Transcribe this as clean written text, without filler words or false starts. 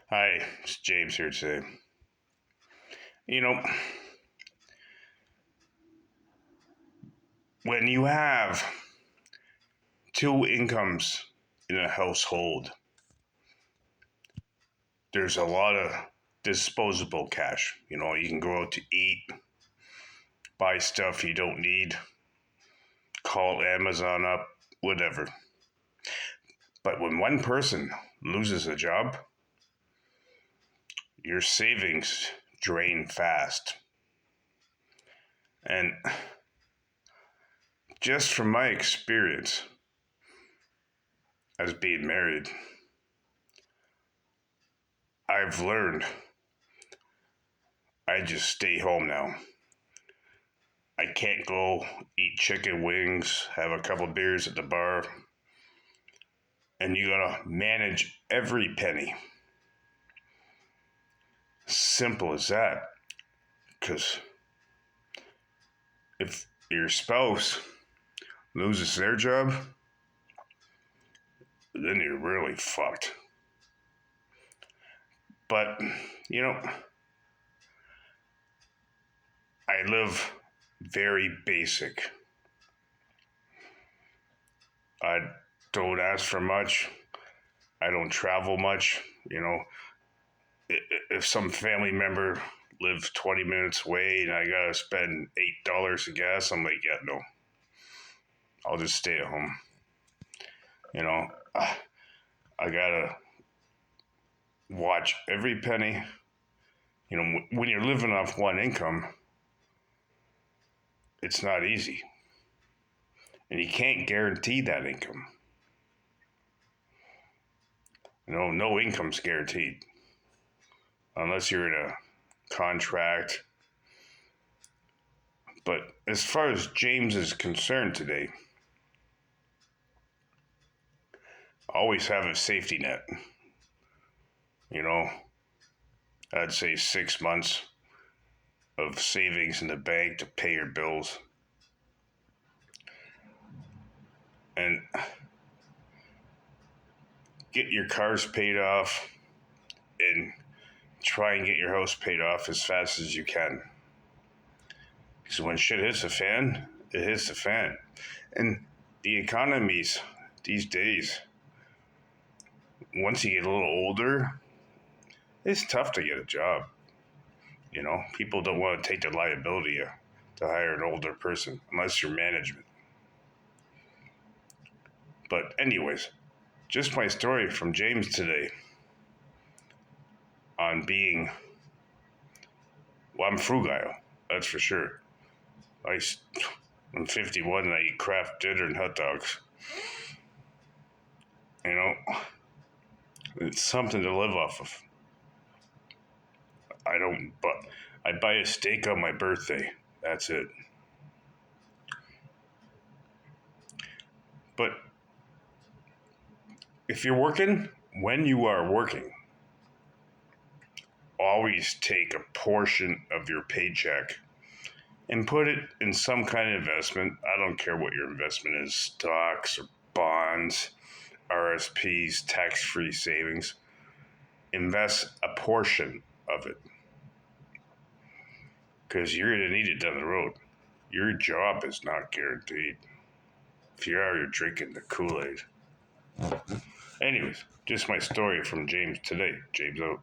Hi, it's James here today. You know, when you have two incomes in a household, there's a lot of disposable cash. You can go out to eat, buy stuff you don't need, call Amazon up, whatever. But when one person loses a job, your savings drain fast. And just from my experience as being married, I've learned I just stay home now. I can't go eat chicken wings, have a couple beers at the bar, and you gotta manage every penny. Simple as that. Because if your spouse loses their job, then you're really fucked. But, you know, I live very basic. I don't ask for much. I don't travel much. If some family member lives 20 minutes away and I gotta spend $8 of gas, I'm like, yeah, no, I'll just stay at home. You know, I gotta watch every penny. When you're living off one income, it's not easy. And you can't guarantee that income. No income's guaranteed unless you're in a contract. But as far as James is concerned today, always have a safety net. You know, I'd say 6 months of savings in the bank to pay your bills. And get your cars paid off and try and get your house paid off as fast as you can. Because when shit hits the fan, it hits the fan. And the economies these days, once you get a little older, it's tough to get a job. People don't want to take the liability to hire an older person unless you're management. But anyways, just my story from James today on being, well, I'm frugal, that's for sure. I'm 51 and I eat Kraft dinner and hot dogs. It's something to live off of. I buy a steak on my birthday. That's it. But if you're working, when you are working, always take a portion of your paycheck and put it in some kind of investment. I don't care what your investment is, stocks or bonds, RSPs, tax-free savings. Invest a portion of it because you're going to need it down the road. Your job is not guaranteed. If you are, you're drinking the Kool-Aid. Anyways, just my story from James today. James out.